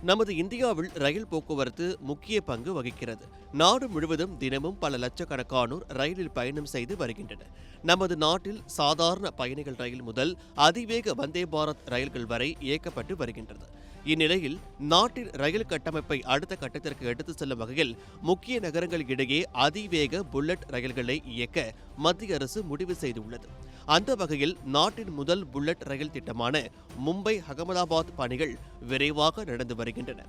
நமது இந்தியாவில் ரயில் போக்குவரத்து முக்கிய பங்கு வகிக்கிறது. நாடு முழுவதும் தினமும் பல லட்சக்கணக்கானோர் ரயிலில் பயணம் செய்து வருகின்றனர். நமது நாட்டில் சாதாரண பயணிகள் ரயில் முதல் அதிவேக வந்தே பாரத் ரயில்கள் வரை இயக்கப்பட்டு வருகின்றது. இந்நிலையில் நாட்டின் ரயில் கட்டமைப்பை அடுத்த கட்டத்திற்கு எடுத்துச் செல்லும் வகையில் முக்கிய நகரங்கள் இடையே அதிவேக புல்லட் ரயில்களை இயக்க மத்திய அரசு முடிவு செய்துள்ளது. அந்த வகையில் நாட்டின் முதல் புல்லட் ரயில் திட்டமான மும்பை அகமதாபாத் பணிகள் விரைவாக நடந்து வருகின்றன.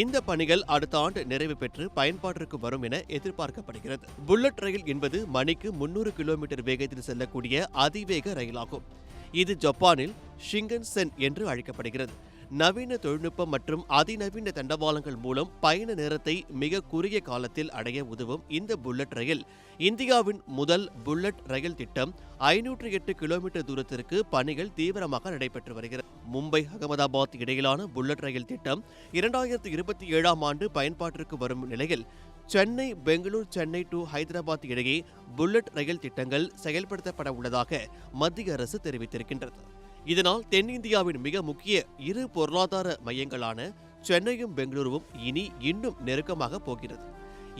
இந்த பணிகள் அடுத்த ஆண்டு நிறைவு பெற்று பயன்பாட்டிற்கு வரும் என எதிர்பார்க்கப்படுகிறது. புல்லட் ரயில் என்பது மணிக்கு 300 கிலோமீட்டர் வேகத்தில் செல்லக்கூடிய அதிவேக ரயிலாகும். இது ஜப்பானில் ஷிங்கன்சென் என்று அழைக்கப்படுகிறது. நவீன தொழில்நுட்பம் மற்றும் அதிநவீன தண்டவாளங்கள் மூலம் பயண நேரத்தை மிக குறுகிய காலத்தில் அடைய உதவும் இந்த புல்லட் ரயில் இந்தியாவின் முதல் புல்லட் ரயில் திட்டம் 508 கிலோமீட்டர் தூரத்திற்கு பணிகள் தீவிரமாக நடைபெற்று வருகிறது. மும்பை அகமதாபாத் இடையிலான புல்லட் ரயில் திட்டம் 2027ஆம் ஆண்டு பயன்பாட்டிற்கு வரும் நிலையில் சென்னை பெங்களூர் சென்னை டு ஹைதராபாத் இடையே புல்லட் ரயில் திட்டங்கள் செயல்படுத்தப்பட உள்ளதாக மத்திய அரசு தெரிவித்திருக்கின்றது. இதனால் தென்னிந்தியாவின் மிக முக்கிய இரு பொருளாதார மையங்களான சென்னையும் பெங்களூருவும் இனி இன்னும் நெருக்கமாக போகிறது.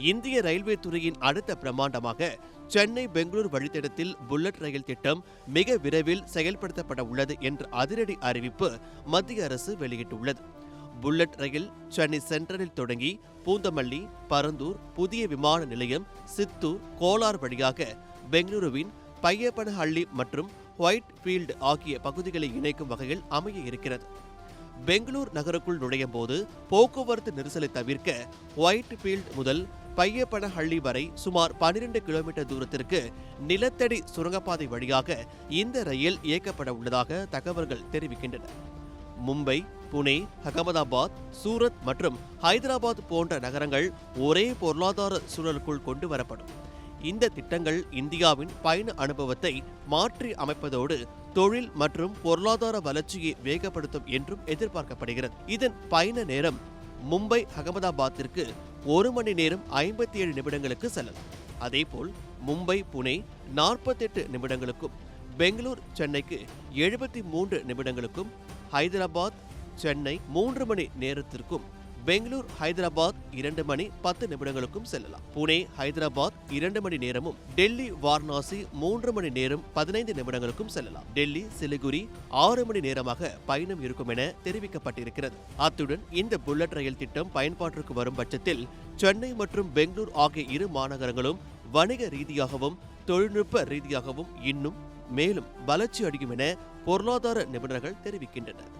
இந்திய ரயில்வே துறையின் அடுத்த பிரமாண்டமாக சென்னை பெங்களூர் வழித்தடத்தில் புல்லட் ரயில் திட்டம் மிக விரைவில் செயல்படுத்தப்பட உள்ளது என்ற அதிரடி அறிவிப்பு மத்திய அரசு வெளியிட்டுள்ளது. புல்லட் ரயில் சென்னை சென்ட்ரலில் தொடங்கி பூந்தமல்லி, பரந்தூர், புதிய விமான நிலையம், சித்தூர், கோலார் வழியாக பெங்களூருவின் பையப்பனஹள்ளி மற்றும் ஒயிட் ஃபீல்டு ஆகிய பகுதிகளை இணைக்கும் வகையில் அமைய இருக்கிறது. பெங்களூர் நகருக்குள் நுழையும் போது போக்குவரத்து நெரிசலை தவிர்க்க ஒயிட் ஃபீல்டு முதல் பையப்பனஹள்ளி வரை சுமார் 12 கிலோமீட்டர் தூரத்திற்கு நிலத்தடி சுரங்கப்பாதை வழியாக இந்த ரயில் இயக்கப்பட உள்ளதாக தகவல்கள் தெரிவிக்கின்றன. மும்பை, புனே, அகமதாபாத், சூரத் மற்றும் ஹைதராபாத் போன்ற நகரங்கள் ஒரே பொருளாதார சூழலுக்குள் கொண்டு வரப்படும். இந்த திட்டங்கள் இந்தியாவின் பயண அனுபவத்தை மாற்றி அமைப்பதோடு தொழில் மற்றும் பொருளாதார வளர்ச்சியை வேகப்படுத்தும் என்றும் எதிர்பார்க்கப்படுகிறது. இதன் பயண நேரம் மும்பை அகமதாபாத்திற்கு 1 மணி நேரம் 57 நிமிடங்களுக்கு செல்லலாம். அதேபோல் மும்பை புனே 48 நிமிடங்களுக்கும், பெங்களூர் சென்னைக்கு 73 நிமிடங்களுக்கும், ஹைதராபாத் சென்னை 3 மணி நேரத்திற்கும், பெங்களூர் ஹைதராபாத் 2 மணி 10 நிமிடங்களுக்கும் செல்லலாம். புனே ஹைதராபாத் 2 மணி நேரமும், டெல்லி வாரணாசி 3 மணி நேரம் 15 நிமிடங்களுக்கும் செல்லலாம். டெல்லி சிலிகுரி 6 மணி நேரமாக பயணம் இருக்கும் என தெரிவிக்கப்பட்டிருக்கிறது. அத்துடன் இந்த புல்லட் ரயில் திட்டம் பயன்பாட்டிற்கு வரும் பட்சத்தில் சென்னை மற்றும் பெங்களூர் ஆகிய இரு மாநகரங்களும் வணிக ரீதியாகவும் தொழில்நுட்ப ரீதியாகவும் இன்னும் மேலும் வளர்ச்சி அடையும் என பொருளாதார நிபுணர்கள் தெரிவிக்கின்றனர்.